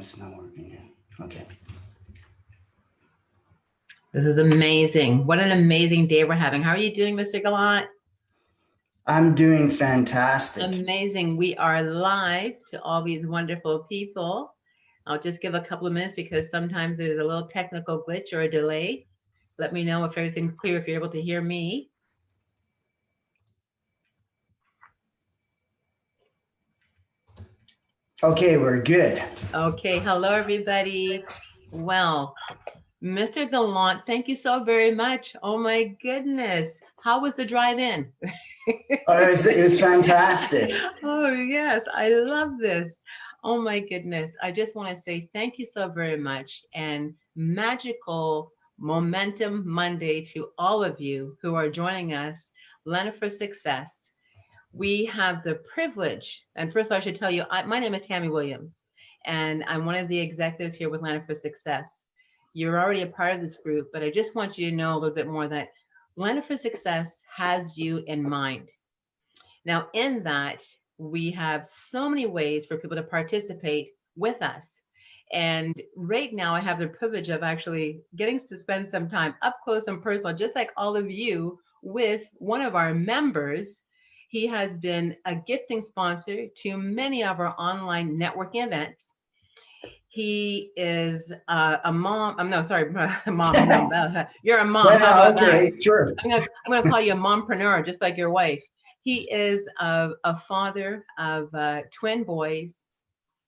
It's not working yet. Okay. This is amazing. What an amazing day we're having. How are you doing, Mr. Gallant? I'm doing fantastic. Amazing. We are live to all these wonderful people. I'll just give a couple of minutes because sometimes there's a little technical glitch or a delay. Let me know if everything's clear, if you're able to hear me. Okay, we're good. Okay, hello everybody. Well, Mr. Gallant, thank you so very much. Oh my goodness. How was the drive-in? Oh, it was fantastic. Oh, yes, I love this. Oh my goodness. I just want to say thank you so very much and magical Momentum Monday to all of you who are joining us, Lena for Success. We have the privilege, and first I should tell you, my name is Tammy Williams, and I'm one of the executives here with Lena for Success. You're already a part of this group, but I just want you to know a little bit more that Lena for Success has you in mind. Now, in that, we have so many ways for people to participate with us. And right now, I have the privilege of actually getting to spend some time up close and personal, just like all of you, with one of our members. He has been a gifting sponsor to many of our online networking events. He is a mom. I'm no, sorry, mom. No, you're a mom. How Yeah, about that? okay, sure. I'm gonna call you a mompreneur, just like your wife. He is a father of twin boys.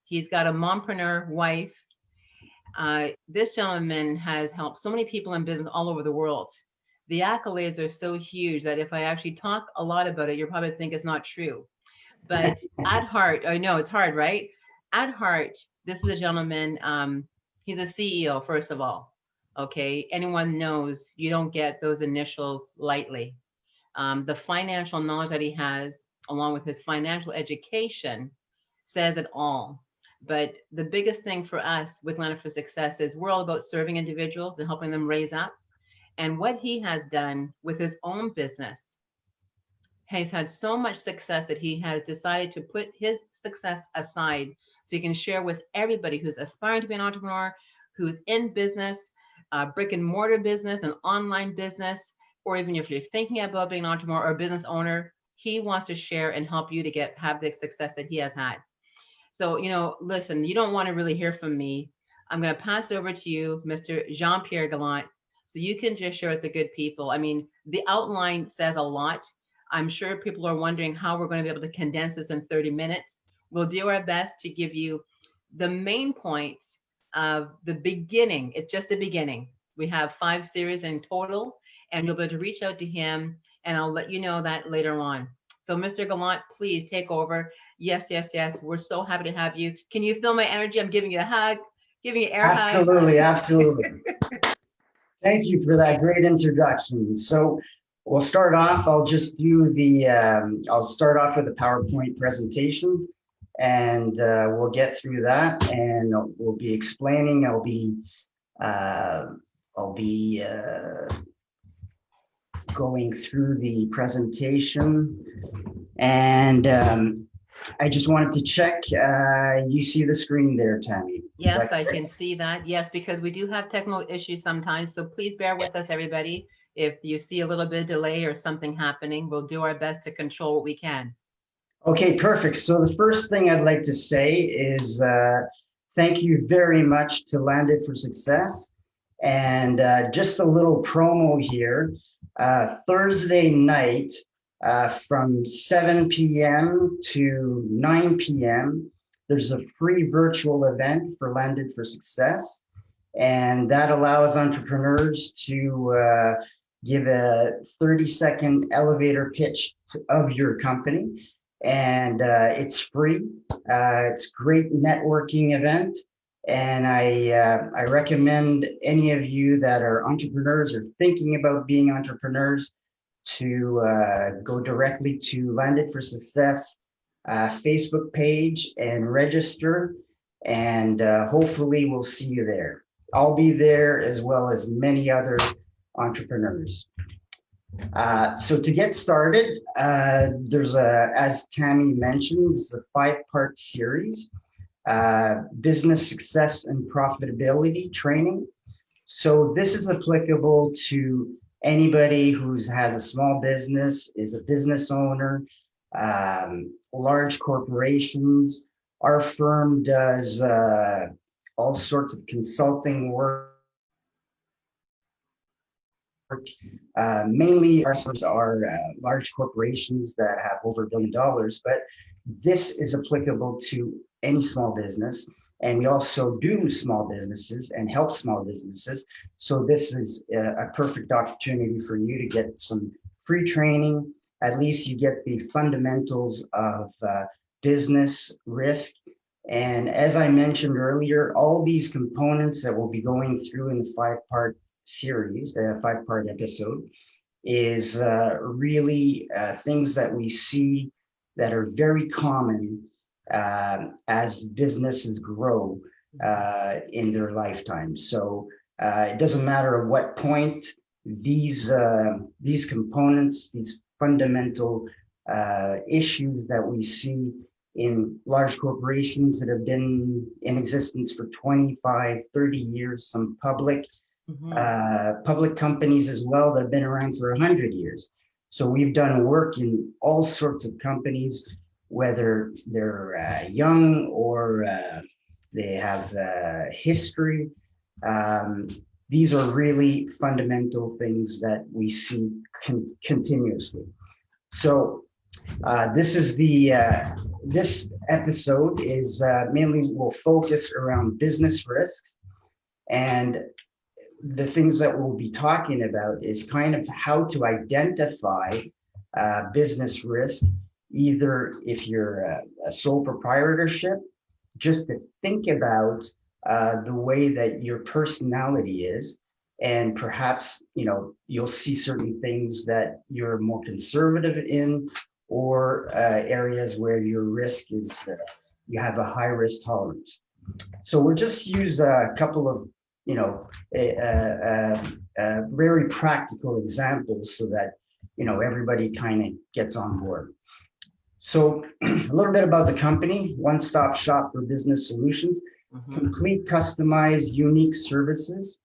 He's got a mompreneur wife. This gentleman has helped so many people in business all over the world. The accolades are so huge that if I actually talk a lot about it, you'll probably think it's not true. But at heart, I know it's hard, right? At heart, this is a gentleman. He's a CEO, first of all. Okay, anyone knows you don't get those initials lightly. The financial knowledge that he has, along with his financial education, says it all. But the biggest thing for us with Land for Success is we're all about serving individuals and helping them raise up. And what he has done with his own business, he's had so much success that he has decided to put his success aside so he can share with everybody who's aspiring to be an entrepreneur, who's in business, brick and mortar business, and online business, or even if you're thinking about being an entrepreneur or a business owner. He wants to share and help you to have the success that he has had. So, listen, you don't want to really hear from me. I'm going to pass over to you, Mr. Jean-Pierre Gallant, so you can just share with the good people. I mean, the outline says a lot. I'm sure people are wondering how we're going to be able to condense this in 30 minutes. We'll do our best to give you the main points of the beginning. It's just the beginning. We have 5 series in total, and you'll be able to reach out to him, and I'll let you know that later on. So, Mr. Gallant, please take over. Yes, yes, yes. We're so happy to have you. Can you feel my energy? I'm giving you a hug, giving you air hug. Absolutely, absolutely. Thank you for that great introduction. So we'll start off. I'll just do I'll start off with a PowerPoint presentation, and we'll get through that, and we'll be explaining. I'll be going through the presentation, and I just wanted to check. You see the screen there, Tammy? Yes, I can see that. Yes, because we do have technical issues sometimes. So please bear with us, everybody. If you see a little bit of delay or something happening, we'll do our best to control what we can. Okay, perfect. So the first thing I'd like to say is thank you very much to Landed for Success. And just a little promo here. Thursday night, from 7 p.m. to 9 p.m., there's a free virtual event for Landed for Success. And that allows entrepreneurs to give a 30-second elevator pitch of your company. And it's free. It's a great networking event. And I recommend any of you that are entrepreneurs or thinking about being entrepreneurs to go directly to Landed for Success Facebook page and register, and hopefully we'll see you there. I'll be there as well as many other entrepreneurs. So to get started, there's as Tammy mentioned, this is a 5-part series. business success and profitability training. So this is applicable to anybody who has a small business, is a business owner, large corporations. Our firm does all sorts of consulting work. Mainly our customers are large corporations that have over $1 billion, but this is applicable to any small business. And we also do small businesses and help small businesses. So this is a perfect opportunity for you to get some free training. At least you get the fundamentals of business risk. And as I mentioned earlier, all these components that we'll be going through in the 5-part series, the 5-part episode, is really things that we see that are very common as businesses grow in their lifetime. So it doesn't matter at what point these components, these fundamental issues that we see in large corporations that have been in existence for 25, 30 years, some public companies as well that have been around for 100 years. So we've done work in all sorts of companies, whether they're young or they have history. These are really fundamental things that we see continuously. So this is this episode is mainly will focus around business risks, and the things that we'll be talking about is kind of how to identify business risk, either if you're a sole proprietorship, just to think about the way that your personality is, and perhaps you'll see certain things that you're more conservative in, or areas where your risk is you have a high risk tolerance. So we'll just use a couple of very practical examples so that everybody kind of gets on board. So a little bit about the company: one-stop shop for business solutions, complete, customized, unique services.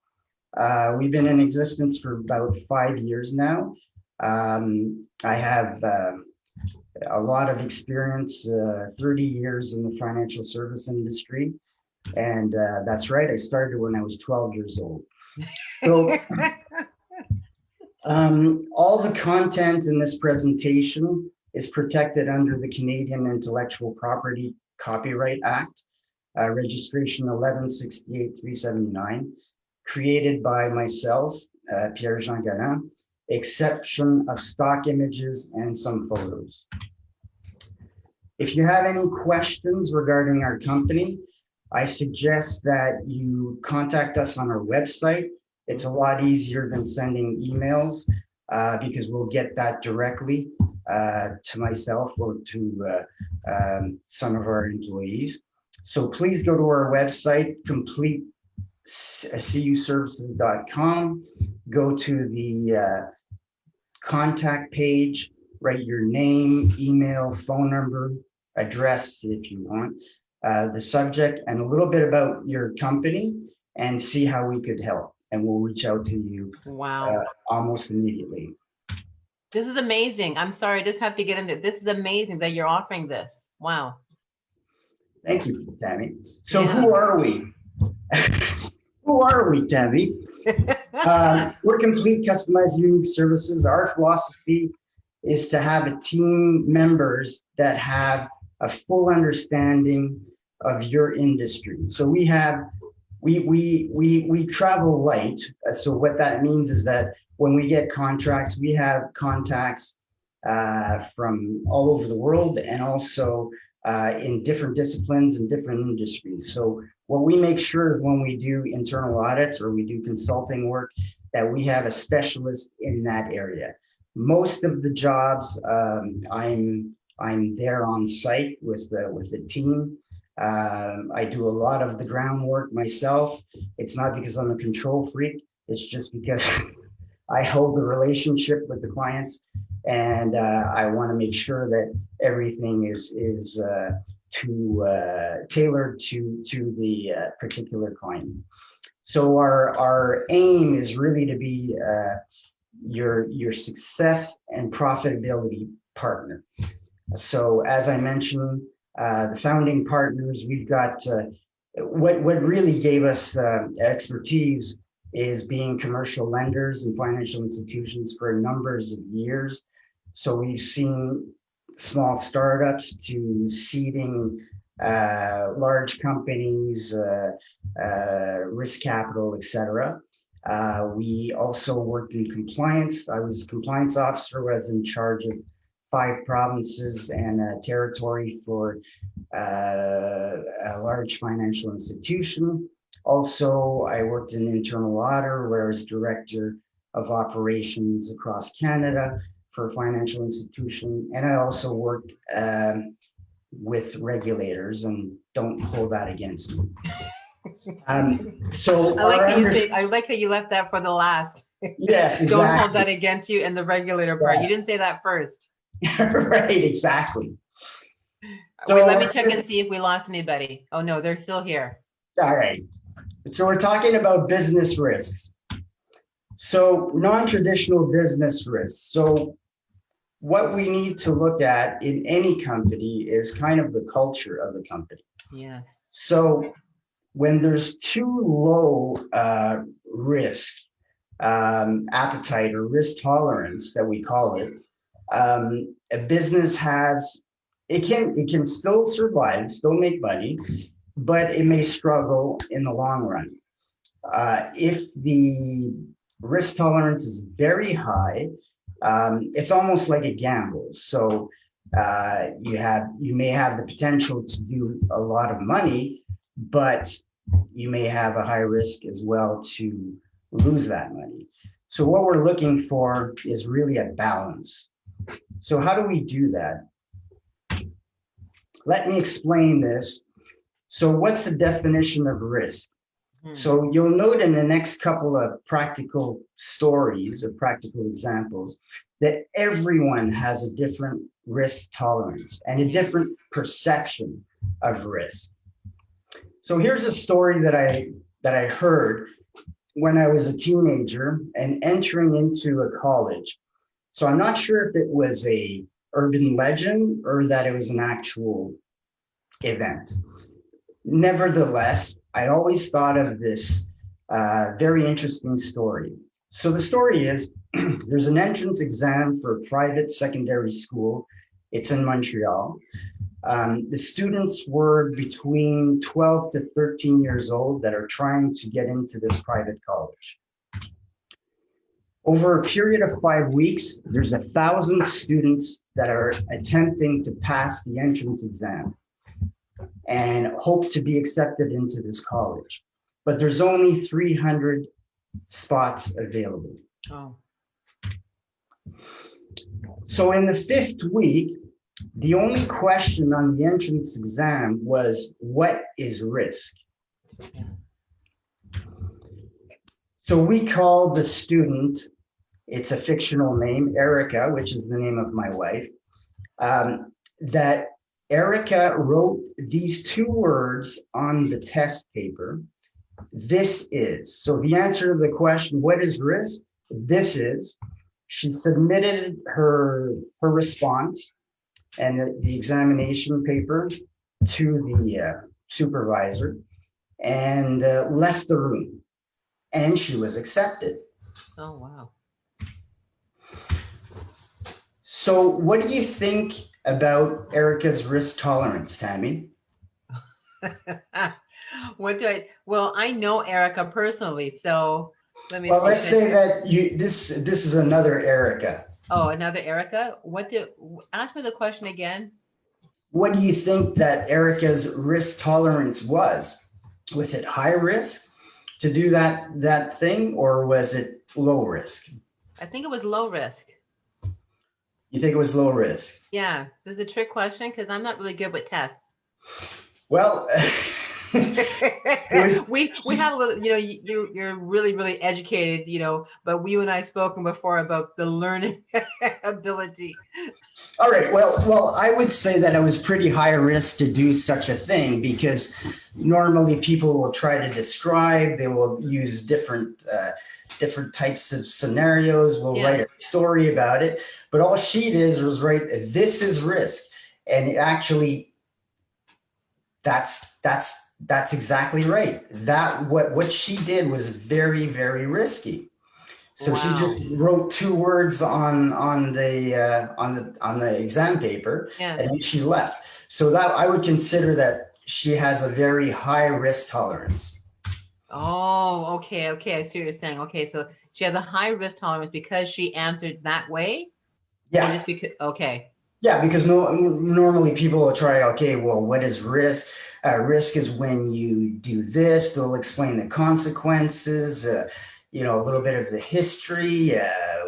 We've been in existence for about 5 years now. I have a lot of experience, 30 years in the financial service industry. And that's right, I started when I was 12 years old. So all the content in this presentation is protected under the Canadian Intellectual Property Copyright Act, registration 1168-379, created by myself, Pierre Gallant, exception of stock images and some photos. If you have any questions regarding our company, I suggest that you contact us on our website. It's a lot easier than sending emails because we'll get that directly to myself or to some of our employees. So please go to our website, CuServices.com, go to the contact page, write your name, email, phone number, address if you want, the subject, and a little bit about your company, and see how we could help. And we'll reach out to you almost immediately. This is amazing. I'm sorry, I just have to get into it. This is amazing that you're offering this. Wow. Thank you, Tammy. So who are we? Who are we, Tammy? We're complete, customized, unique services. Our philosophy is to have a team members that have a full understanding of your industry. So we travel light. So what that means is that when we get contracts, we have contacts from all over the world, and also in different disciplines and different industries. So what we make sure is when we do internal audits or we do consulting work, that we have a specialist in that area. Most of the jobs, I'm there on site with the team. I do a lot of the groundwork myself. It's not because I'm a control freak. It's just because I hold the relationship with the clients, and I want to make sure that everything is tailored to the particular client. So our aim is really to be your success and profitability partner. So as I mentioned, the founding partners, we've got what really gave us expertise is being commercial lenders and financial institutions for numbers of years. So we've seen small startups to seeding large companies, risk capital, etc. We also worked in compliance. I was compliance officer, was in charge of 5 provinces and a territory for a large financial institution. Also, I worked in internal audit, where I was director of operations across Canada for a financial institution. And I also worked with regulators, and don't hold that against me. So I like that you left that for the last. Yes, exactly. Don't hold that against you, and the regulator part. Yes. You didn't say that first. Right, exactly. So wait, let me check and see if we lost anybody. Oh no, they're still here. All right. So we're talking about business risks. So non-traditional business risks. So what we need to look at in any company is kind of the culture of the company. Yes. So when there's too low risk appetite or risk tolerance that we call it, a business it can still survive, still make money, but it may struggle in the long run. If the risk tolerance is very high, it's almost like a gamble. So you may have the potential to do a lot of money, but you may have a high risk as well to lose that money. So what we're looking for is really a balance. So how do we do that? Let me explain this. So what's the definition of risk? So you'll note in the next couple of practical stories or practical examples that everyone has a different risk tolerance and a different perception of risk. So here's a story that I heard when I was a teenager and entering into a college. So I'm not sure if it was a urban legend or that it was an actual event. Nevertheless, I always thought of this very interesting story. So the story is there's an entrance exam for a private secondary school. It's in Montreal. The students were between 12 to 13 years old that are trying to get into this private college. Over a period of 5 weeks, there's 1,000 students that are attempting to pass the entrance exam and hope to be accepted into this college. But there's only 300 spots available. Oh. So in the 5th week, the only question on the entrance exam was, what is risk? So we called the student, it's a fictional name, Erica, which is the name of my wife, that Erica wrote these 2 words on the test paper. This is. So the answer to the question, what is risk? This is. She submitted her response and the examination paper to the supervisor and left the room. And she was accepted. Oh, wow. So what do you think about Erica's risk tolerance, Tammy? Well, I know Erica personally, so let me. Well, let's say that this is another Erica. Oh, another Erica? Ask me the question again. What do you think that Erica's risk tolerance was? Was it high risk to do that thing, or was it low risk? I think it was low risk. You think it was low risk? Yeah. This is a trick question because I'm not really good with tests. Well, It was, We have a little, you're really educated, but you and I spoken before about the learning ability. all right. Well, I would say that it was pretty high risk to do such a thing because normally people will try to describe, they will use different types of scenarios, will write Yes. a story about it. But all she did was write, this is risk. And it actually, that's exactly right. That what she did was very, very risky. So she just Wow. wrote two words on the exam paper, Yes. and then she left. So that I would consider that she has a very high risk tolerance. Oh, okay, okay. I see what you're saying. Okay, so she has a high risk tolerance because she answered that way, or Yeah, just because? Okay. yeah. Because normally people will try. Okay, well, what is risk? Risk is when you do this. They'll explain the consequences. A little bit of the history,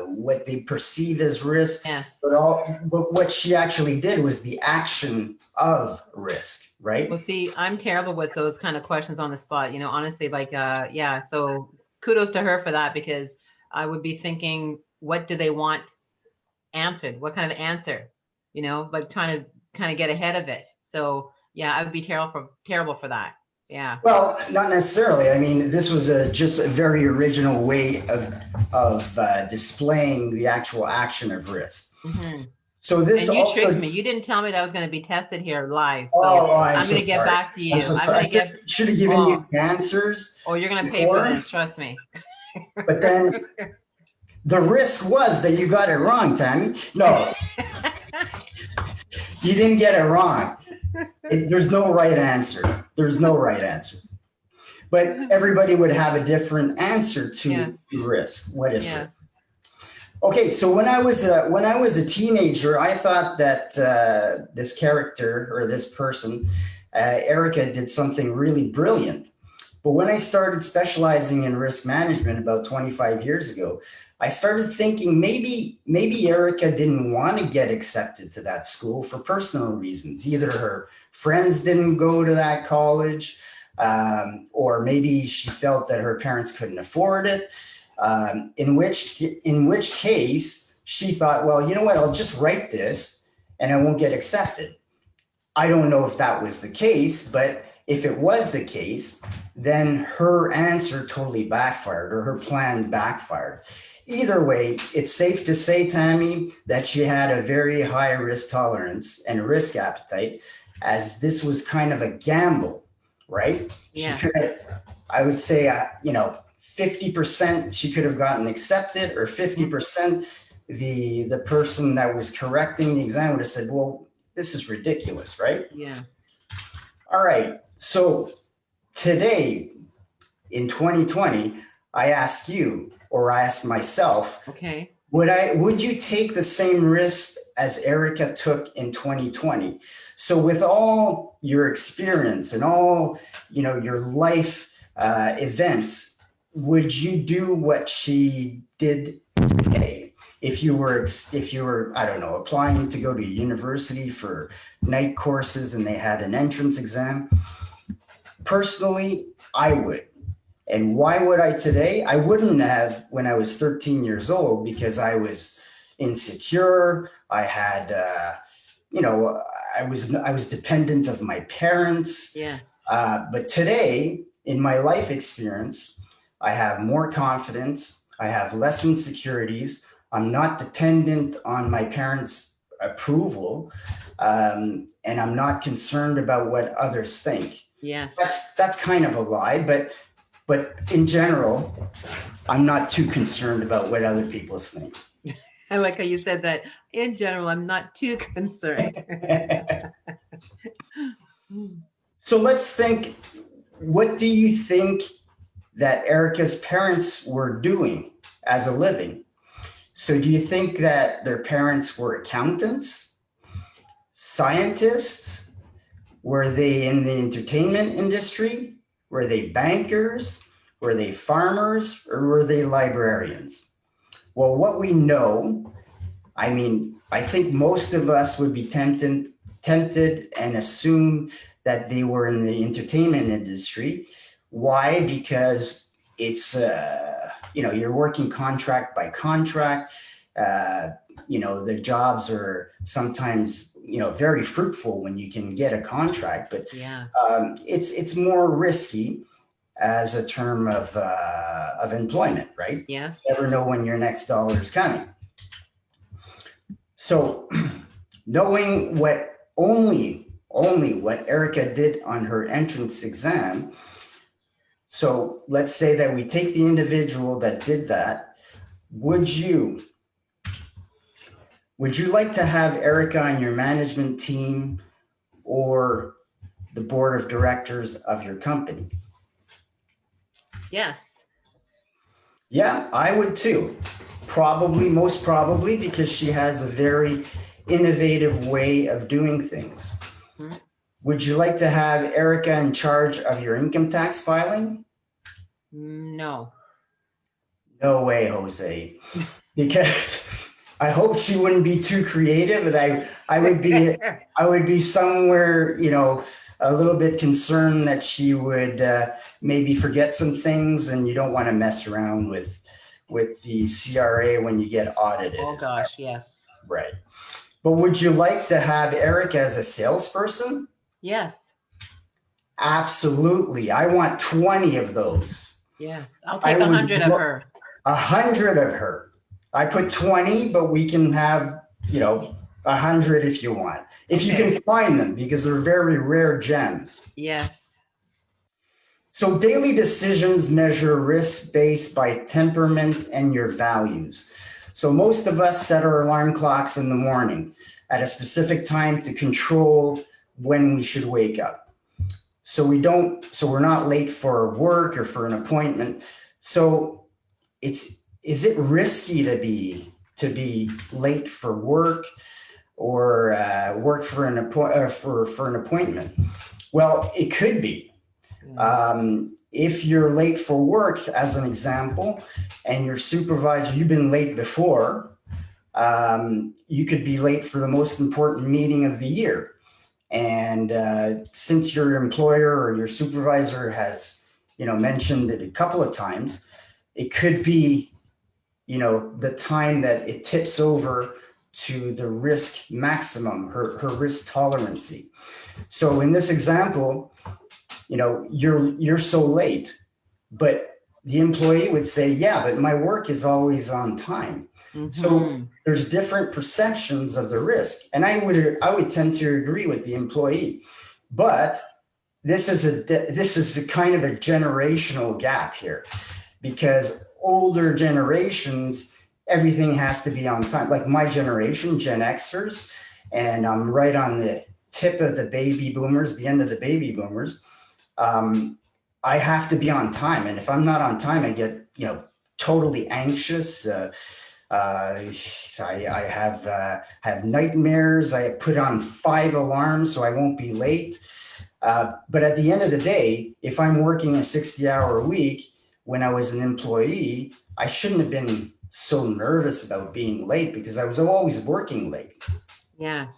what they perceive as risk, Yes. but what she actually did was the action of risk, Well, right? see, I'm terrible with those kind of questions on the spot. Honestly, like, yeah. So kudos to her for that because I would be thinking, what do they want answered? What kind of answer? Like trying to kind of get ahead of it. So yeah, I would be terrible for that. Yeah. Well, not necessarily. I mean, this was just a very original way of displaying the actual action of risk. Hmm. So this And you tricked also. me. You didn't tell me that was going to be tested here live. So Oh, I'm I'm so going to get sorry. back to I'm you. so I'm sorry. going to get, Should have given you oh, the answers oh, you're going to pay for before, this. Trust me. but then the risk was that you got it wrong, Tammy. No, you didn't get it wrong. There's no right answer. There's no right answer. But everybody would have a different answer Yes. to risk. What is risk? Yes. Okay, so when I was a teenager, I thought that this character or this person, Erica, did something really brilliant. But when I started specializing in risk management about 25 years ago, I started thinking maybe Erica didn't want to get accepted to that school for personal reasons. Either her friends didn't go to that college, or maybe she felt that her parents couldn't afford it. In which case she thought, well, you know what? I'll just write this, and I won't get accepted. I don't know if that was the case, but if it was the case, then her answer totally backfired or her plan backfired. Either way, it's safe to say, Tammy, that she had a very high risk tolerance and risk appetite, as this was kind of a gamble, right? She Yes. could have, I would say, 50% she could have gotten accepted, or 50% the person that was correcting the exam would have said, well, this is ridiculous, right? Yes. All right. So today in 2020, I ask you, or I ask myself, Okay. would you take the same risk as Erica took in 2020? So with all your experience and all your life events, would you do what she did today? If you were, I don't know, applying to go to university for night courses and they had an entrance exam, personally, I would. And why would I today? I wouldn't have when I was 13 years old, because I was insecure. I had, I was dependent of my parents. Yes. But today, in my life experience, I have more confidence. I have less insecurities. I'm not dependent on my parents' approval, and I'm not concerned about what others think. Yes. That's kind of a lie, but in general, I'm not too concerned about what other people think. I like how you said that. In general, I'm not too concerned. So let's think, what do you think that Erica's parents were doing as a living? So do you think that their parents were accountants, scientists? Were they in the entertainment industry? Were they bankers? Were they farmers? Or were they librarians? Well, what we know, I mean, I think most of us would be tempted and assume that they were in the entertainment industry. Why? Because it's, you're working contract by contract. The jobs are sometimes, very fruitful when you can get a contract, but Yeah. it's more risky as a term of employment, right? Yes. You never know when your next dollar is coming. So knowing only what Erica did on her entrance exam. So let's say that we take the individual that did that. Would you like to have Erica on your management team or the board of directors of your company? Yes. Yeah, I would too. Most probably, because she has a very innovative way of doing things. Mhm. Would you like to have Erica in charge of your income tax filing? No. No way, Jose. Because I hope she wouldn't be too creative, and I would be somewhere, a little bit concerned that she would maybe forget some things, and you don't want to mess around with the CRA when you get audited. Oh gosh, yes. Right. But would you like to have Erica as a salesperson? Yes. Absolutely. I want 20 of those. Yes. I'll I take would 100 of her. 100 of her. I put 20, but we can have, 100 if you want. If you Okay. can find them, because they're very rare gems. Yes. So daily decisions measure risk based by temperament and your values. So most of us set our alarm clocks in the morning at a specific time to control when we should wake up. So we're not late for work or for an appointment. So is it risky to be late for work or work for an appointment? Well, it could be. If you're late for work, as an example, and your supervisor, you've been late before, you could be late for the most important meeting of the year. And since your employer or your supervisor has, mentioned it a couple of times, it could be, the time that it tips over to the risk maximum, her risk tolerancy. So in this example, you're so late, but the employee would say, yeah, but my work is always on time. Mm-hmm. So there's different perceptions of the risk. And I would tend to agree with the employee, but this is a kind of a generational gap here, because older generations, everything has to be on time. Like my generation, Gen Xers, and I'm right on the tip of the baby boomers, the end of the baby boomers. I have to be on time. And if I'm not on time, I get, totally anxious. I have nightmares. I put on 5 alarms so I won't be late. But at the end of the day, if I'm working a 60-hour week, when I was an employee, I shouldn't have been so nervous about being late, because I was always working late. Yes.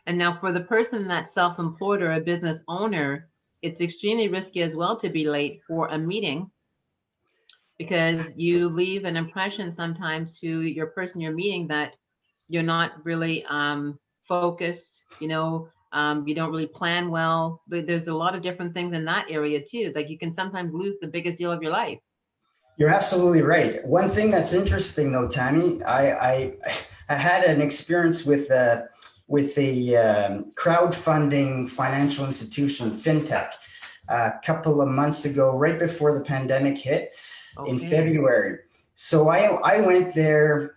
And now for the person that's self-employed or a business owner, it's extremely risky as well to be late for a meeting, because you leave an impression sometimes to your person you're meeting that you're not really focused, you don't really plan well. There's a lot of different things in that area too. Like you can sometimes lose the biggest deal of your life. You're absolutely right. One thing that's interesting though, Tammy, I had an experience with a crowdfunding financial institution, fintech, a couple of months ago, right before the pandemic hit. Okay. In February. So I went there,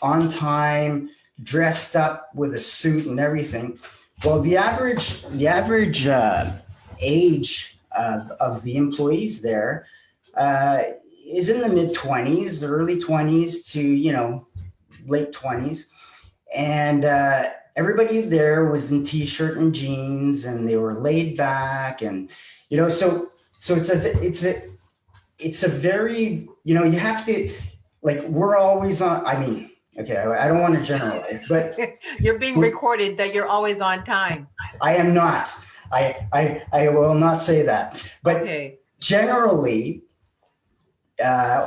on time, dressed up with a suit and everything. Well, the average age of the employees there is in the mid-20s, early 20s to, late 20s. And everybody there was in t-shirt and jeans, and they were laid back, and so it's a very, you have to, like, we're always on. I mean, okay, I don't want to generalize, but you're being recorded that you're always on time. I am not. I will not say that. But Okay. generally,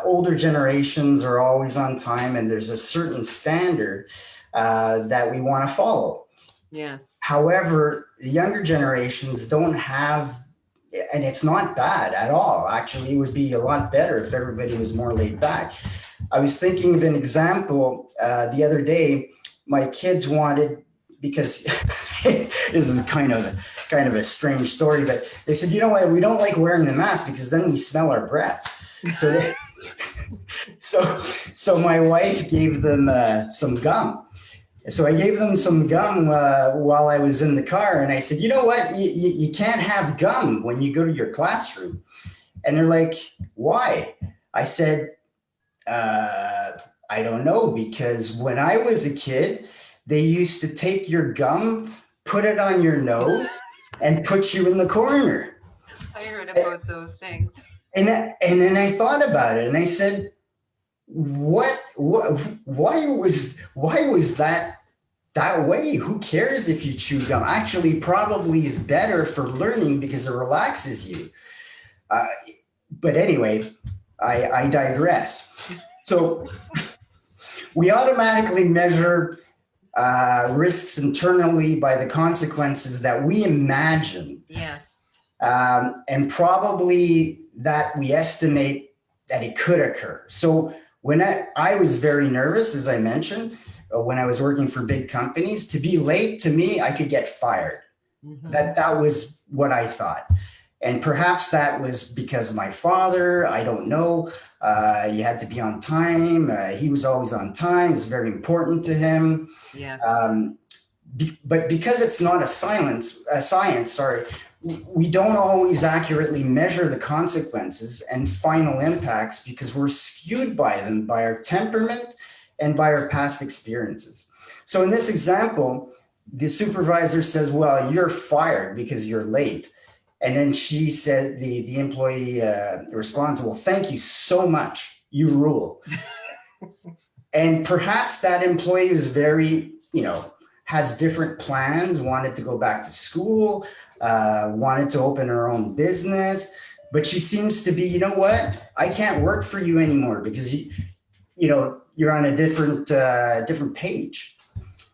older generations are always on time, and there's a certain standard that we want to follow. Yes. However, the younger generations don't have, and it's not bad at all. Actually, it would be a lot better if everybody was more laid back. I was thinking of an example the other day. My kids wanted, because this is kind of a strange story, but they said, you know what, we don't like wearing the mask because then we smell our breaths. So they, so my wife gave them some gum. So I gave them some gum while I was in the car, and I said, you know what, you can't have gum when you go to your classroom. And they're like, why? I said, I don't know, because when I was a kid, they used to take your gum, put it on your nose, and put you in the corner. I heard about those things. And then I thought about it, and I said, what why was that way? Who cares if you chew gum? Actually, probably is better for learning because it relaxes you. Uh, but anyway, I digress. So we automatically measure risks internally by the consequences that we imagine, Yes. and probably that we estimate that it could occur. So when I was very nervous, as I mentioned, when I was working for big companies, to be late, to me, I could get fired. Mhm. That was what I thought. And perhaps that was because of my father. I don't know. You had to be on time. He was always on time. It was very important to him. Yes. But because it's not a science, sorry, we don't always accurately measure the consequences and final impacts because we're skewed by them, by our temperament and by our past experiences. So in this example, the supervisor says, well, you're fired because you're late. And then she said, the employee responds, well, thank you so much. You rule. And perhaps that employee is very, has different plans, wanted to go back to school, wanted to open her own business. But she seems to be, you know what? I can't work for you anymore because you're on a different page.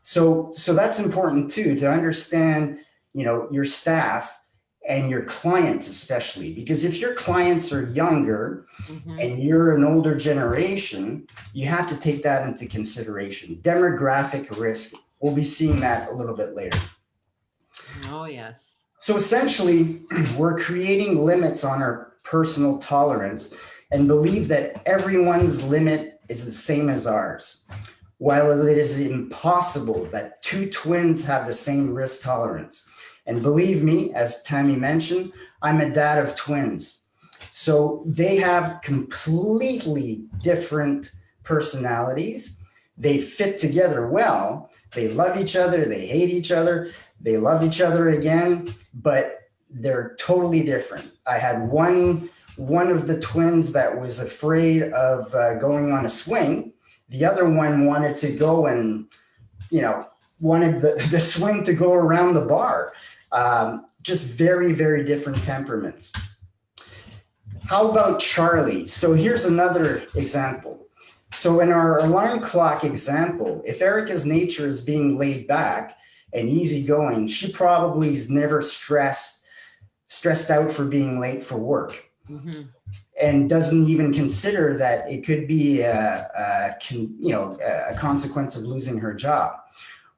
So that's important too, to understand, your staff and your clients especially, because if your clients are younger and you're an older generation, you have to take that into consideration. Demographic risk, we'll be seeing that a little bit later. Oh, yes. So essentially, we're creating limits on our personal tolerance and believe that everyone's limit is the same as ours. While it is impossible that two twins have the same risk tolerance. And believe me, as Tammy mentioned, I'm a dad of twins. So they have completely different personalities. They fit together well. They love each other. They hate each other. They love each other again, but they're totally different. I had one of the twins that was afraid of going on a swing. The other one wanted to go and, wanted the swing to go around the bar. Just very, very different temperaments. How about Charlie? So here's another example. So in our alarm clock example, if Erica's nature is being laid back and easygoing, she probably is never stressed out for being late for work. Mm-hmm. And doesn't even consider that it could be a consequence of losing her job.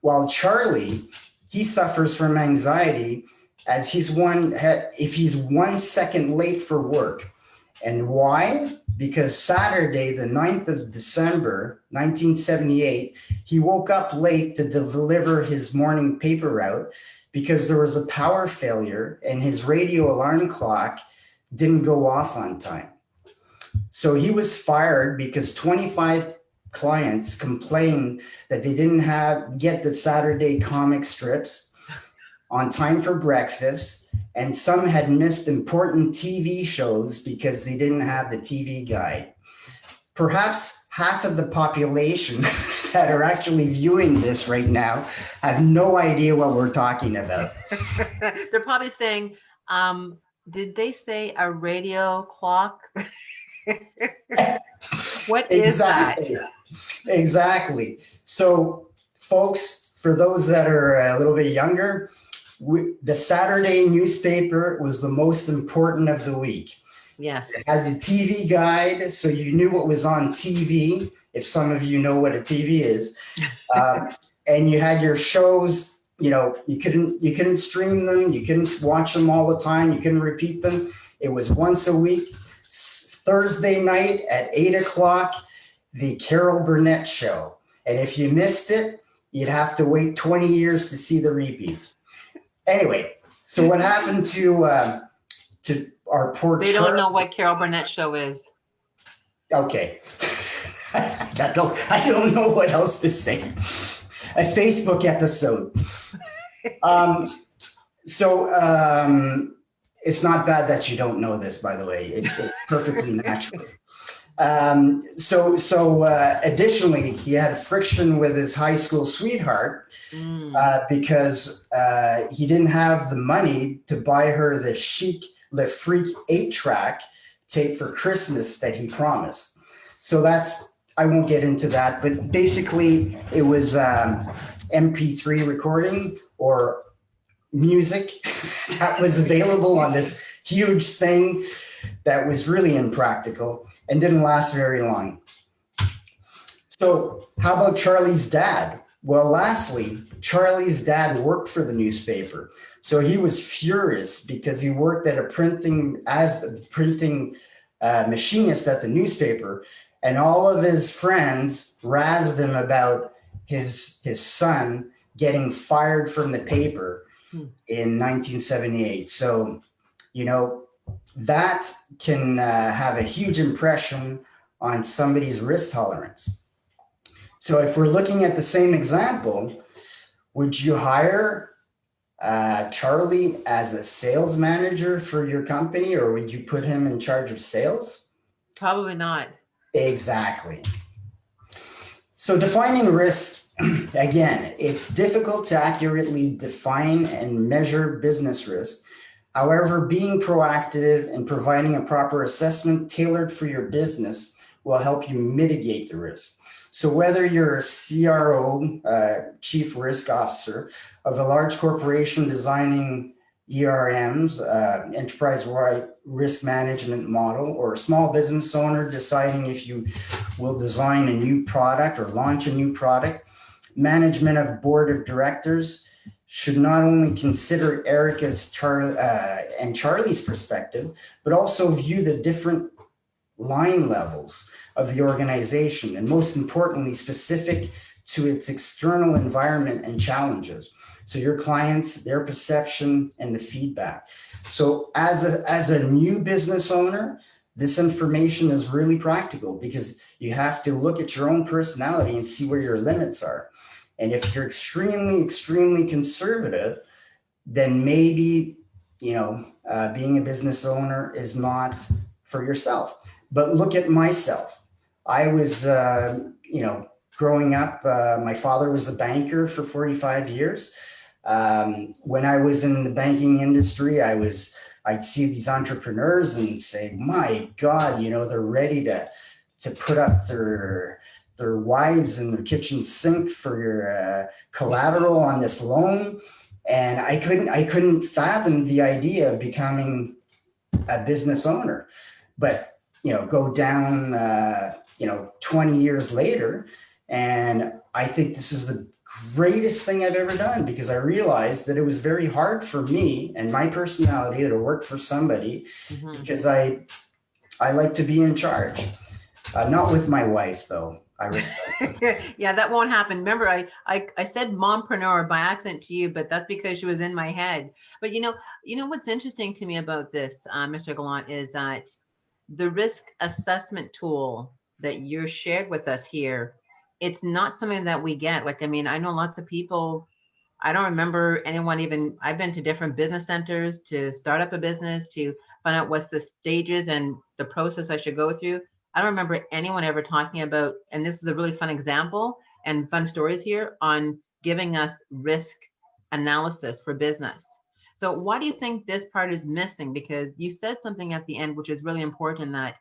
While Charlie, he suffers from anxiety as if he's 1 second late for work. And why? Because Saturday, the 9th of December, 1978, he woke up late to deliver his morning paper route because there was a power failure and his radio alarm clock didn't go off on time. So he was fired because 25 clients complained that they didn't get the Saturday comic strips on time for breakfast, and some had missed important TV shows because they didn't have the TV guide. Perhaps half of the population that are actually viewing this right now have no idea what we're talking about. They're probably saying, did they say a radio clock? What is that? Exactly. So, folks, for those that are a little bit younger, the Saturday newspaper was the most important of the week. Yes. It had the TV guide, so you knew what was on TV, if some of you know what a TV is. And you had your shows, you couldn't stream them, you couldn't watch them all the time, you couldn't repeat them. It was once a week. Thursday night at 8 o'clock, the Carol Burnett show. And if you missed it, you'd have to wait 20 years to see the repeats. Anyway, so what happened to our poor They don't know what Carol Burnett show is. Okay. I don't know what else to say. A Facebook episode. It's not bad that you don't know this, by the way. It's perfectly natural. Additionally, he had friction with his high school sweetheart because he didn't have the money to buy her the Chic Le Freak 8-track tape for Christmas that he promised. So I won't get into that, but basically it was MP3 recording or music that was available on this huge thing that was really impractical and didn't last very long. So how about Charlie's dad? Well, lastly, Charlie's dad worked for the newspaper. So he was furious because he worked at as the printing machinist at the newspaper, and all of his friends razzed him about his son getting fired from the paper in 1978. So, that can have a huge impression on somebody's risk tolerance. So if we're looking at the same example, would you hire Charlie as a sales manager for your company, or would you put him in charge of sales? Probably not. Exactly. So defining risk, again, it's difficult to accurately define and measure business risk. However, being proactive and providing a proper assessment tailored for your business will help you mitigate the risk. So whether you're a CRO, Chief Risk Officer of a large corporation designing ERMs, enterprise-wide risk management model, or a small business owner deciding if you will design a new product or launch a new product, management of board of directors should not only consider Erica's and Charlie's perspective, but also view the different line levels of the organization, and most importantly, specific to its external environment and challenges. So your clients, their perception, and the feedback. So as a new business owner, this information is really practical because you have to look at your own personality and see where your limits are. And if you're extremely, extremely conservative, then maybe, being a business owner is not for yourself. But look at myself. I was, growing up, my father was a banker for 45 years. When I was in the banking industry, I'd see these entrepreneurs and say, my God, they're ready to put up their wives in the kitchen sink for your collateral on this loan. And I couldn't fathom the idea of becoming a business owner. But, go down, 20 years later, and I think this is the greatest thing I've ever done, because I realized that it was very hard for me and my personality to work for somebody because I like to be in charge. Not with my wife, though. I respect her. Yeah, that won't happen. Remember, I said mompreneur by accident to you, but that's because she was in my head. But you know what's interesting to me about this, Mr. Gallant, is that the risk assessment tool that you're shared with us here, it's not something that we get. Like, I know lots of people, I don't remember anyone even, I've been to different business centers to start up a business, to find out what's the stages and the process I should go through. I don't remember anyone ever talking about, and this is a really fun example, and fun stories here on giving us risk analysis for business. So why do you think this part is missing? Because you said something at the end, which is really important, that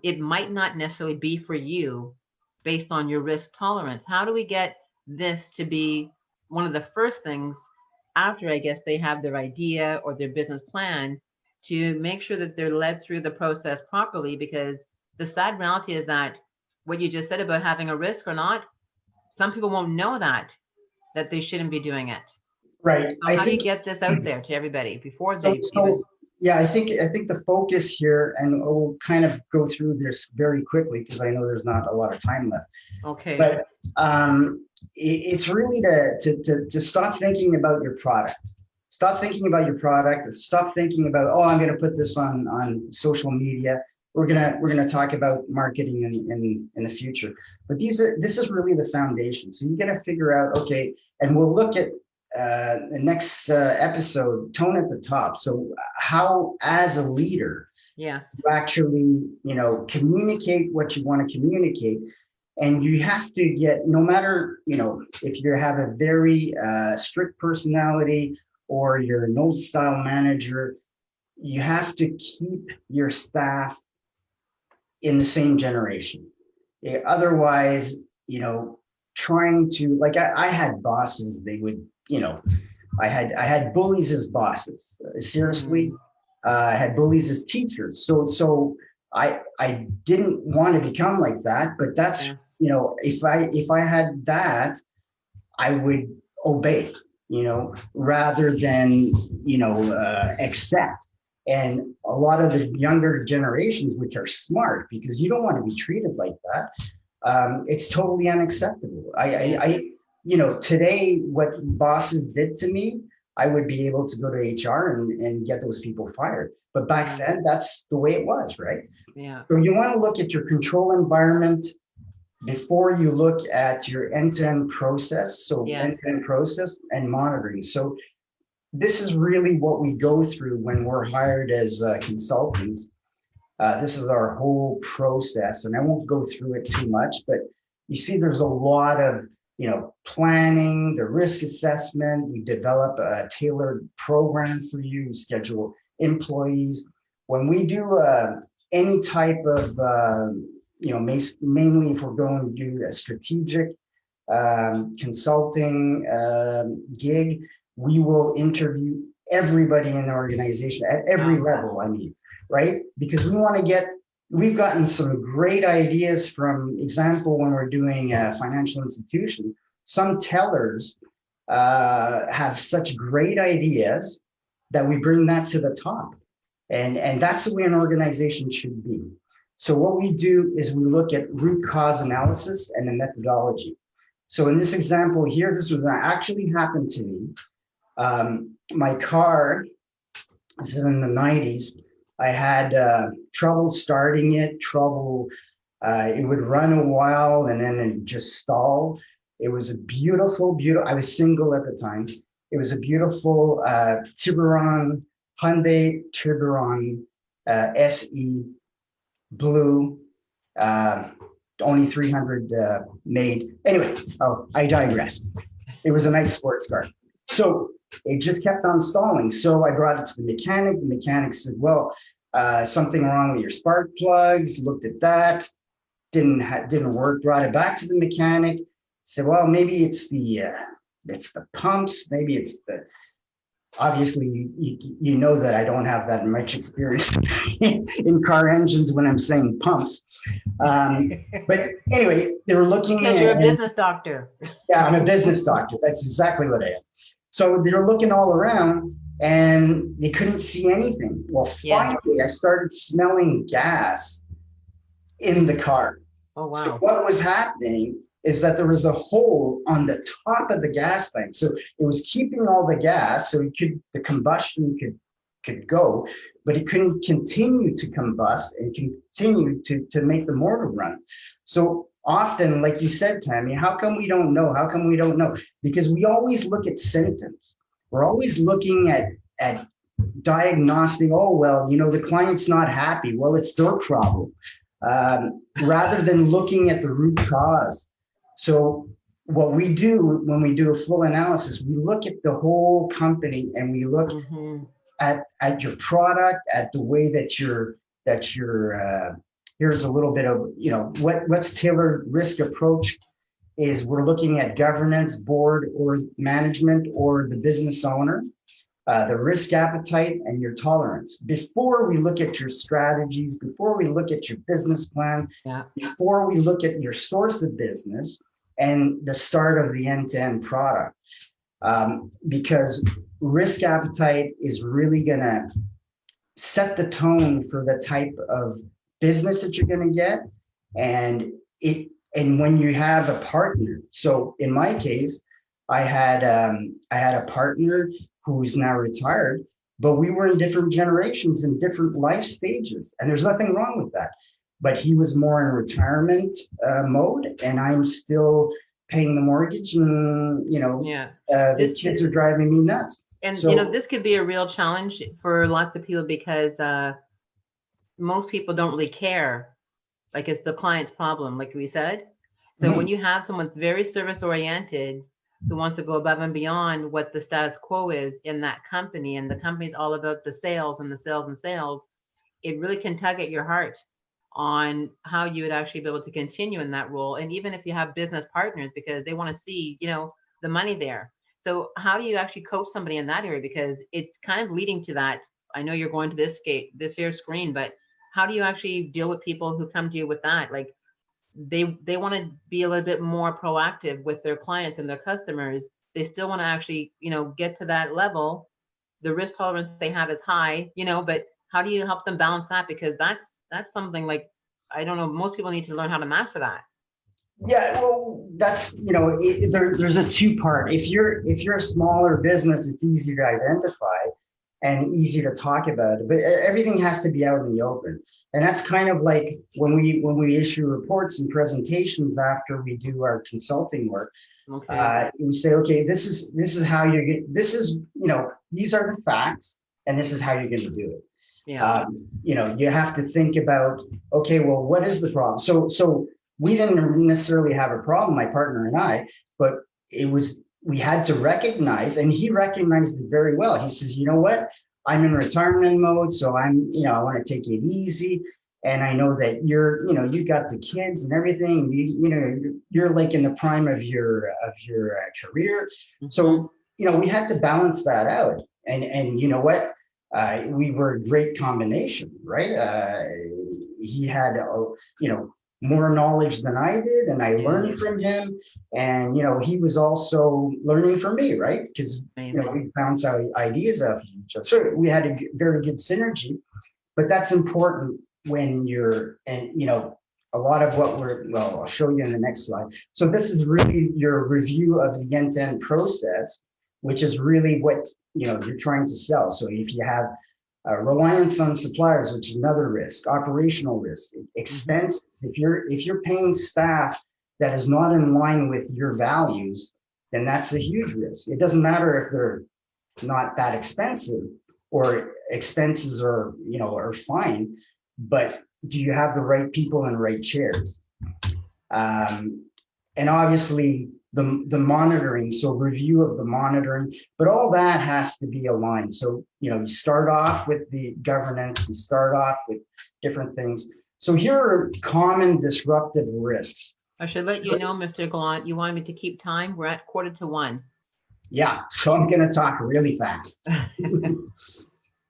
it might not necessarily be for you based on your risk tolerance. How do we get this to be one of the first things after, I guess, they have their idea or their business plan, to make sure that they're led through the process properly? Because the sad reality is that what you just said about having a risk or not, some people won't know that they shouldn't be doing it. Right. So how do you get this out there to everybody before So, they even? yeah, I think the focus here, and we'll kind of go through this very quickly because I know there's not a lot of time left. Okay. But it's really to stop thinking about your product. Stop thinking about your product. And stop thinking about, oh, I'm going to put this on social media. We're gonna talk about marketing in the future. But this is really the foundation. So you got to figure out, okay, and we'll look at the next episode, tone at the top. So how, as a leader, Yes, you actually, communicate what you want to communicate. And you have to get, no matter, if you have a very strict personality or you're an old style manager, you have to keep your staff in the same generation. Otherwise, trying to, like, I had bosses, they would, I had bullies as bosses. Seriously, I had bullies as teachers. So I didn't want to become like that, but that's, if I had that, I would obey, rather than, accept. And a lot of the younger generations, which are smart, because you don't want to be treated like that, it's totally unacceptable. Today, what bosses did to me, I would be able to go to HR and get those people fired. But back then, that's the way it was, right? Yeah. So you want to look at your control environment before you look at your end-to-end process. So end-to-end process and monitoring. So this is really what we go through when we're hired as consultants. This is our whole process, and I won't go through it too much, but you see there's a lot of, planning, the risk assessment. We develop a tailored program for you, schedule employees. When we do any type of, mainly if we're going to do a strategic consulting gig, we will interview everybody in the organization at every level, right? Because we've gotten some great ideas. From example, when we're doing a financial institution, some tellers have such great ideas that we bring that to the top. And that's the way an organization should be. So what we do is we look at root cause analysis and the methodology. So in this example here, this was actually happened to me. My car, this is in the 90s, I had trouble starting it, it would run a while and then it just stall. It was a beautiful, I was single at the time. It was a beautiful Tiburon, Hyundai Tiburon SE, blue, only 300 made. Anyway, I digress. It was a nice sports car. So it just kept on stalling. So I brought it to the mechanic. The mechanic said, well, something wrong with your spark plugs. Looked at that, didn't work. Brought it back to the mechanic. Said, well, maybe it's the pumps. Maybe it's the. Obviously, you know that I don't have that much experience in car engines when I'm saying pumps. But anyway, they were looking. Because you're a business doctor. Yeah, I'm a business doctor. That's exactly what I am. So they were looking all around and they couldn't see anything. Well, finally, I started smelling gas in the car. Oh, wow. So what was happening is that there was a hole on the top of the gas tank. So it was keeping all the gas, so the combustion could go, but it couldn't continue to combust and continue to make the motor run. So often, like you said, Tammy, how come we don't know? How come we don't know? Because we always look at symptoms. We're always looking at diagnostic. Oh, well, the client's not happy. Well, it's their problem. Rather than looking at the root cause. So what we do when we do a full analysis, we look at the whole company and we look at your product, at the way that here's a little bit of, what's tailored risk approach is we're looking at governance, board or management or the business owner, the risk appetite and your tolerance. Before we look at your strategies, before we look at your business plan, before we look at your source of business and the start of the end-to-end product. Because risk appetite is really gonna set the tone for the type of business that you're gonna get. And when you have a partner, so in my case, I had a partner who's now retired, but we were in different generations and different life stages, and there's nothing wrong with that. But he was more in retirement mode, and I'm still paying the mortgage, and the kids are driving me nuts. And this could be a real challenge for lots of people because most people don't really care. Like it's the client's problem, like we said. So when you have someone that's very service oriented who wants to go above and beyond what the status quo is in that company, and the company's all about the sales and the sales and sales, it really can tug at your heart on how you would actually be able to continue in that role. And even if you have business partners, because they want to see, the money there. So how do you actually coach somebody in that area? Because it's kind of leading to that. I know you're going to this here screen, but how do you actually deal with people who come to you with that? Like they want to be a little bit more proactive with their clients and their customers. They still want to actually, get to that level. The risk tolerance they have is high, but how do you help them balance that? Because that's something like, I don't know, most people need to learn how to master that. Yeah, well, that's, there's a two-part. If you're a smaller business, it's easy to identify and easy to talk about it, but everything has to be out in the open. And that's kind of like when we issue reports and presentations after we do our consulting work. We say, okay, this is how you get, these are the facts, and this is how you're going to do it. You have to think about, okay, well, what is the problem? So we didn't necessarily have a problem, my partner and I, but we had to recognize, and he recognized it very well. He says, you know what, I'm in retirement mode, so I want to take it easy. And I know that you got the kids and everything, you're like in the prime of your career. So, we had to balance that out. And you know what? We were a great combination, right? He had, more knowledge than I did, and I learned from him. And, he was also learning from me, right? Because, we bounce out ideas off each other. So we had a very good synergy, but that's important when a lot of what I'll show you in the next slide. So this is really your review of the end-to-end process, which is really what, you're trying to sell. So if you have reliance on suppliers, which is another risk, operational risk, expense. If you're paying staff that is not in line with your values, then that's a huge risk. It doesn't matter if they're not that expensive or expenses are fine, but do you have the right people in the right chairs? And obviously the monitoring, so review of the monitoring, but all that has to be aligned. So, you start off with the governance, you start off with different things. So here are common disruptive risks. I should let you know, Mr. Gallant, you wanted me to keep time. We're at 1:45. Yeah, so I'm going to talk really fast.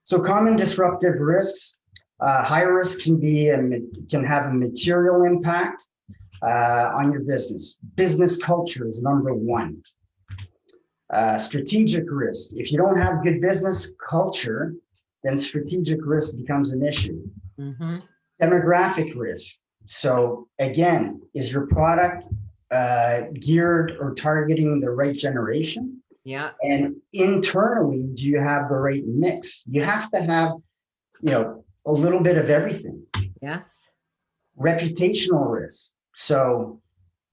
So common disruptive risks, high risk can have a material impact on your business. Business culture is number one. Strategic risk. If you don't have good business culture, then strategic risk becomes an issue. Demographic risk. So again, is your product geared or targeting the right generation? Yeah. And internally, do you have the right mix? You have to have, a little bit of everything. Yes. Reputational risk. So,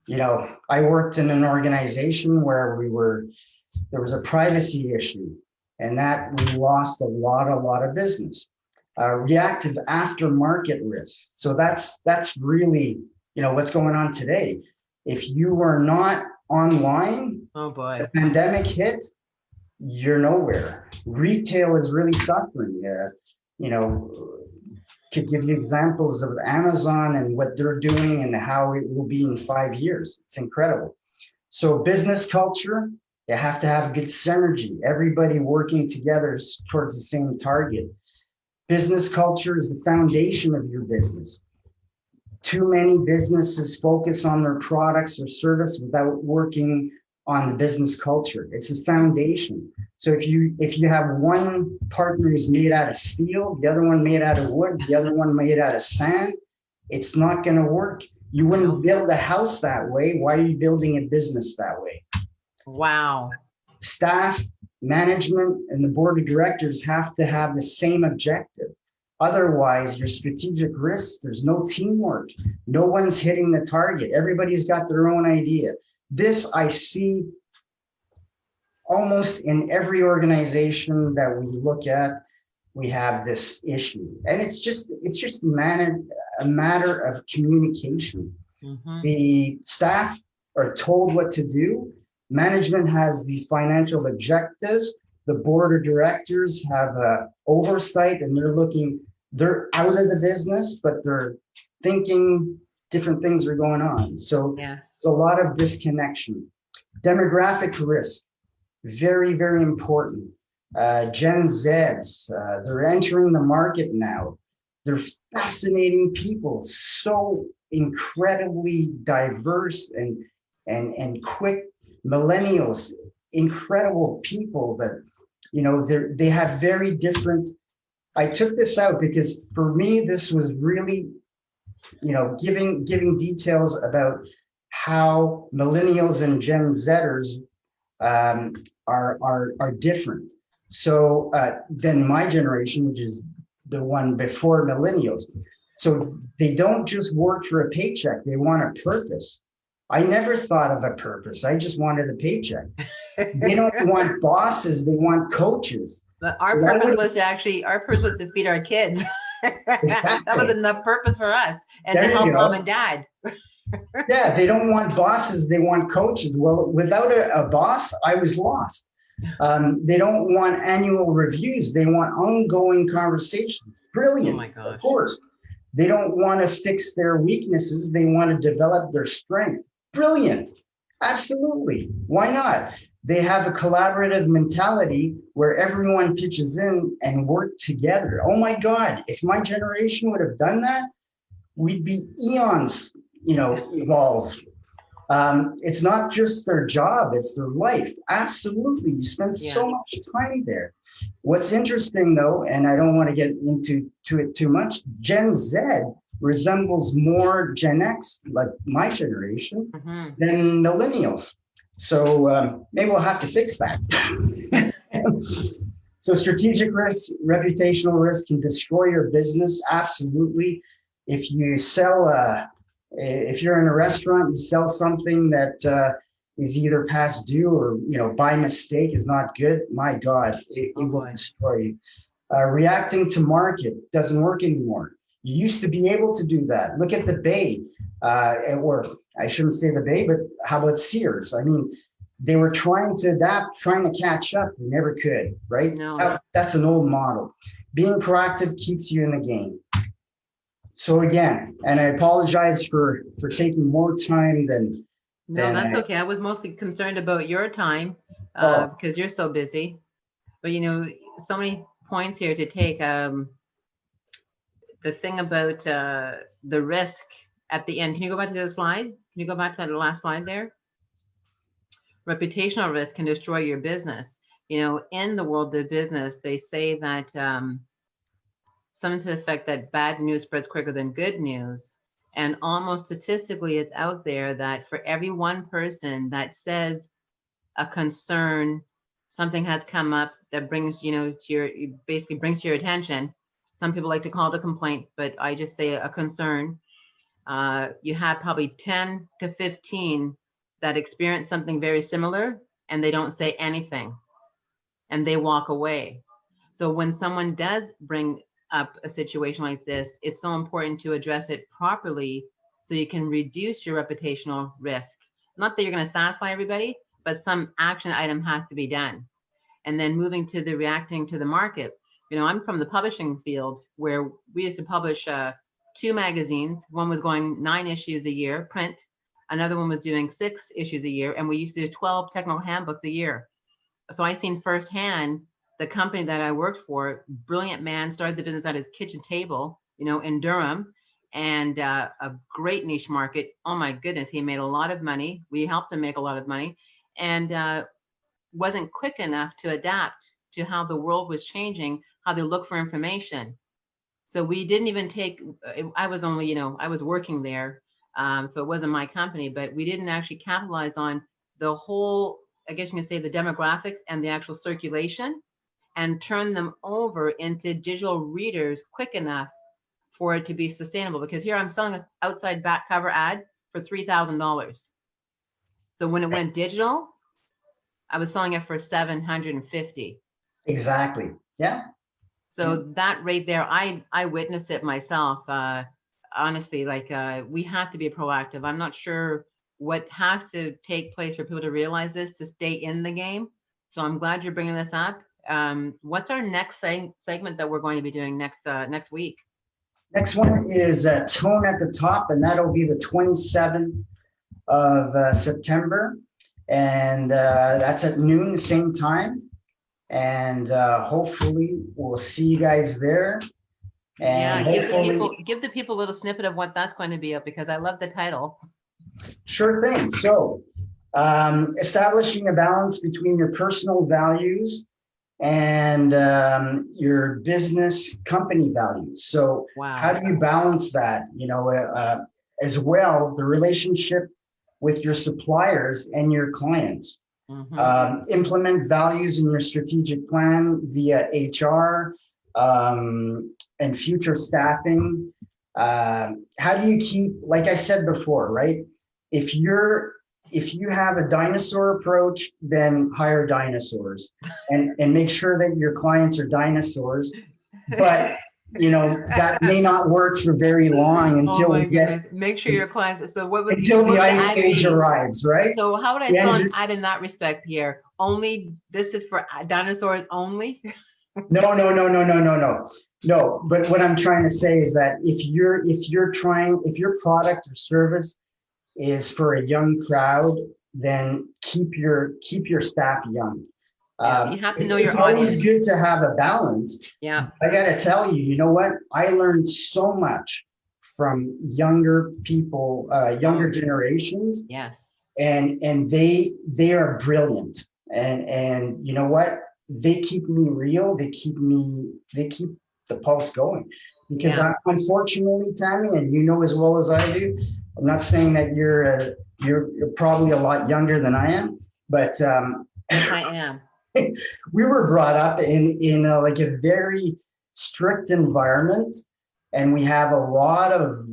I worked in an organization where there was a privacy issue, and that we lost a lot of business. Reactive aftermarket risk. So that's really, what's going on today. If you were not online, Oh boy. the pandemic hit, you're nowhere. Retail is really suffering. You know, could give you examples of Amazon and what they're doing and how it will be in 5 years. It's incredible. So business culture, you have to have good synergy, everybody working together towards the same target. Business culture is the foundation of your business. Too many businesses focus on their products or service without working on the business culture. It's the foundation. So if you have one partner who's made out of steel, the other one made out of wood, the other one made out of sand, it's not going to work. You wouldn't build a house that way. Why are you building a business that way? Wow. Staff, management, and the board of directors have to have the same objective. Otherwise, your strategic risks, there's no teamwork. No one's hitting the target. Everybody's got their own idea. This I see almost in every organization that we look at. We have this issue, and it's just a matter of communication. Mm-hmm. The staff are told what to do. Management has these financial objectives. The board of directors have oversight, and they're out of the business, but they're thinking different things are going on. So yes. A lot of disconnection. Demographic risk, very, very important. Gen Zs, they're entering the market now. They're fascinating people, so incredibly diverse and quick. Millennials, incredible people that, they have very different. I took this out because for me, this was really, giving details about how millennials and Gen Zers are different. So than my generation, which is the one before millennials. So they don't just work for a paycheck; they want a purpose. I never thought of a purpose. I just wanted a paycheck. They don't want bosses; they want coaches. But our purpose was to feed our kids. Exactly. That was enough purpose for us, and There to you help go. mom and dad. Yeah, they don't want bosses; they want coaches. Well, without a boss, I was lost. They don't want annual reviews; they want ongoing conversations. Brilliant, Oh my gosh. of course. They don't want to fix their weaknesses; they want to develop their strength. Brilliant, absolutely. Why not? They have a collaborative mentality where everyone pitches in and work together. Oh my God, if my generation would have done that, we'd be eons, evolved. It's not just their job, it's their life. Absolutely. You spend so much time there. What's interesting though, and I don't want to get into it too much, Gen Z resembles more Gen X, like my generation, than millennials. So maybe we'll have to fix that. So strategic risk, reputational risk can destroy your business. Absolutely. If you sell if you're in a restaurant, you sell something that is either past due or, by mistake is not good, my God, it will destroy you. Reacting to market doesn't work anymore. You used to be able to do that. Look at the Bay, or I shouldn't say the Bay, but how about Sears? I mean, they were trying to adapt, trying to catch up. They never could, right? No. That's an old model. Being proactive keeps you in the game. So again, and I apologize for taking more time than. No, that's okay. I was mostly concerned about your time because you're so busy. But so many points here to take. The thing about the risk at the end. Can you go back to the slide? Can you go back to the last slide there? Reputational risk can destroy your business. In the world of business, they say that something to the effect that bad news spreads quicker than good news. And almost statistically, it's out there that for every one person that says a concern, something has come up that brings, basically brings to your attention. Some people like to call it a complaint, but I just say a concern. You have probably 10 to 15 that experience something very similar and they don't say anything and they walk away. So when someone does bring up a situation like this, it's so important to address it properly so you can reduce your reputational risk. Not that you're going to satisfy everybody, but some action item has to be done. And then moving to the reacting to the market. I'm from the publishing field, where we used to publish 2 magazines. One was going 9 issues a year, print. Another one was doing 6 issues a year, and we used to do 12 technical handbooks a year. So I seen firsthand the company that I worked for. Brilliant man, started the business at his kitchen table, in Durham, and a great niche market. Oh my goodness, he made a lot of money. We helped him make a lot of money, and wasn't quick enough to adapt to how the world was changing, how they look for information. So we didn't even take, I was only, I was working there. So it wasn't my company, but we didn't actually capitalize on the whole, I guess you can say, the demographics and the actual circulation, and turn them over into digital readers quick enough for it to be sustainable. Because here I'm selling an outside back cover ad for $3,000. So when it went digital, I was selling it for $750. Exactly. Yeah. So that right there, I witnessed it myself. Honestly, we have to be proactive. I'm not sure what has to take place for people to realize this, to stay in the game. So I'm glad you're bringing this up. What's our next segment that we're going to be doing next week? Next one is Tone at the Top, and that'll be the 27th of September. And that's at noon, same time. And hopefully we'll see you guys there. And give the people a little snippet of what that's going to be, because I love the title. Sure thing. So establishing a balance between your personal values and your business company values. So how do you balance that? As well, the relationship with your suppliers and your clients. Implement values in your strategic plan via HR and future staffing. How do you keep, like I said before, right? If you have a dinosaur approach, then hire dinosaurs and make sure that your clients are dinosaurs. But that may not work for very long until we get. Make sure your clients. So until the ice age arrives, right? So how would I spell an ad in that respect, Pierre? Only this is for dinosaurs only. No. But what I'm trying to say is that if your product or service is for a young crowd, then keep your staff young. You have to know your audience. It's always good to have a balance. Yeah. I got to tell you, you know what? I learned so much from younger people, younger generations. Yes. And they are brilliant. And you know what? They keep me real. They keep the pulse going. Because unfortunately, Tammy, and you know as well as I do, I'm not saying that you're probably a lot younger than I am, but yes, I am. We were brought up in a very strict environment, and we have a lot of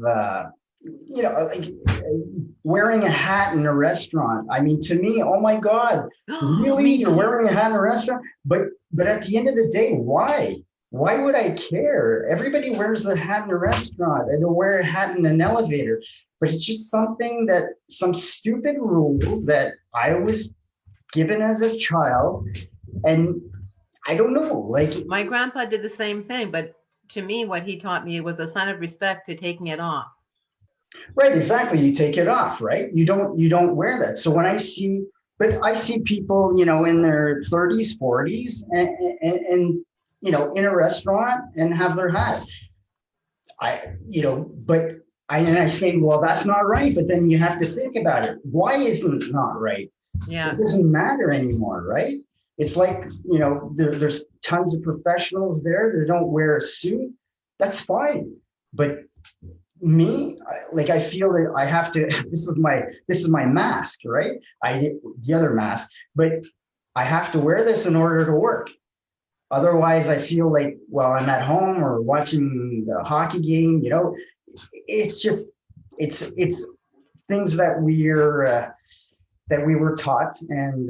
wearing a hat in a restaurant. I mean, to me, oh my God, really? You're wearing a hat in a restaurant? But at the end of the day, why? Why would I care? Everybody wears the hat in a restaurant, and they'll wear a hat in an elevator. But it's just some stupid rule that I was given as a child. And I don't know, my grandpa did the same thing, but to me, what he taught me was a sign of respect to taking it off. Right, exactly. You take it off, right? You don't wear that. So when I see people, in their 30s, 40s, and in a restaurant and have their hat. I say, well, that's not right. But then you have to think about it. Why isn't it not right? Yeah. It doesn't matter anymore, right? It's like, there's tons of professionals there that don't wear a suit. That's fine. But me, I feel that I have to, this is my mask, right? The other mask, but I have to wear this in order to work. Otherwise, I feel like, well, I'm at home or watching the hockey game, it's just, it's things that we were taught, and,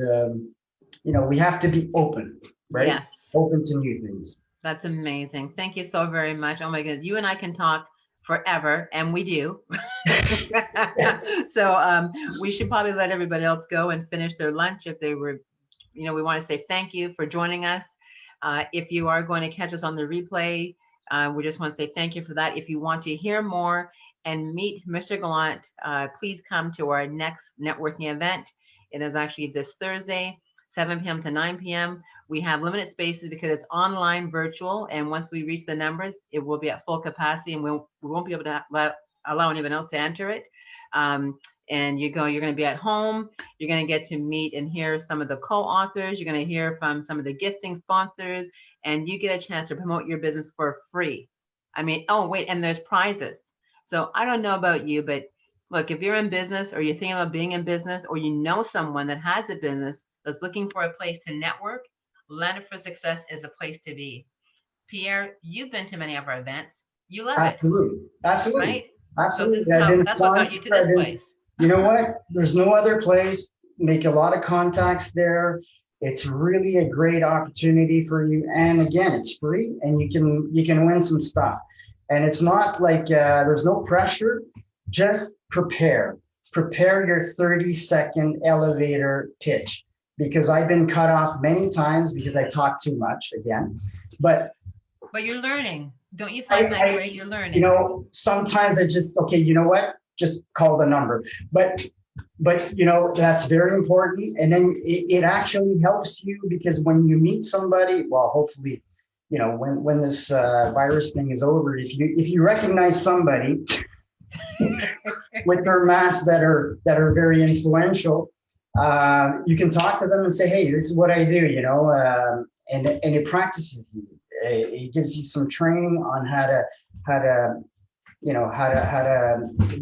we have to be open, right? Yes. Open to new things. That's amazing. Thank you so very much. Oh my goodness. You and I can talk forever, and we do. Yes. So we should probably let everybody else go and finish their lunch if they were, we want to say thank you for joining us. If you are going to catch us on the replay, we just want to say thank you for that. If you want to hear more and meet Mr. Gallant, please come to our next networking event. It is actually this Thursday, 7 p.m. to 9 p.m. We have limited spaces because it's online virtual. And once we reach the numbers, it will be at full capacity and we won't be able to allow anyone else to enter it. And you're going to be at home. You're going to get to meet and hear some of the co-authors. You're going to hear from some of the gifting sponsors, and you get a chance to promote your business for free. I mean, oh, wait, and there's prizes. So I don't know about you, but look, if you're in business or you're thinking about being in business or you know someone that has a business that's looking for a place to network, Landed for Success is a place to be. Pierre, you've been to many of our events. You love Absolutely. it. Absolutely. Right? Absolutely. So that's what got you to this place. You know what? There's no other place. Make a lot of contacts there. It's really a great opportunity for you. And again, it's free and you can win some stuff. And it's not like there's no pressure. Just prepare your 30-second elevator pitch, because I've been cut off many times because I talk too much again. But you're learning. Don't you find that great? You're learning. Sometimes I just, okay, you know what? Just call the number. But that's very important. And then it actually helps you, because when you meet somebody, well, hopefully, when this virus thing is over, if you recognize somebody with their masks that are very influential, you can talk to them and say, hey, this is what I do, and it practices you. It gives you some training on how to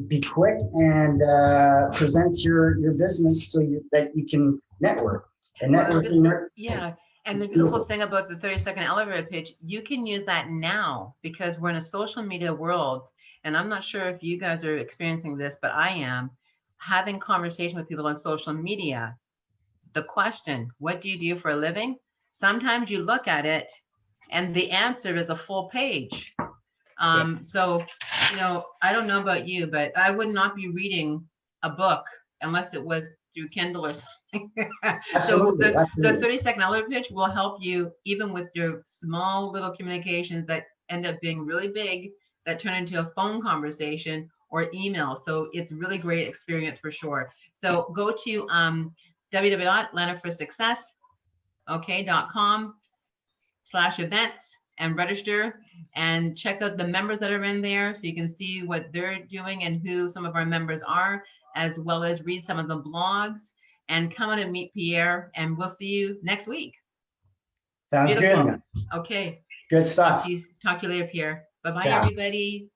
be quick and present your business so that you can network. And networking. Yeah. And the beautiful thing about the 30-second elevator pitch, you can use that now because we're in a social media world. And I'm not sure if you guys are experiencing this, but I am having conversation with people on social media. The question, what do you do for a living? Sometimes you look at it and the answer is a full page. So, I don't know about you, but I would not be reading a book unless it was through Kindle or something. Absolutely, so the 30-second elevator pitch will help you even with your small little communications that end up being really big, that turn into a phone conversation or email. So it's really great experience for sure. So go to www.landedforsuccess.com/events and register and check out the members that are in there so you can see what they're doing and who some of our members are, as well as read some of the blogs and come out and meet Pierre, and we'll see you next week. Sounds Beautiful. Good. Okay. Good stuff. Talk to you later, Pierre. Bye-bye, everybody.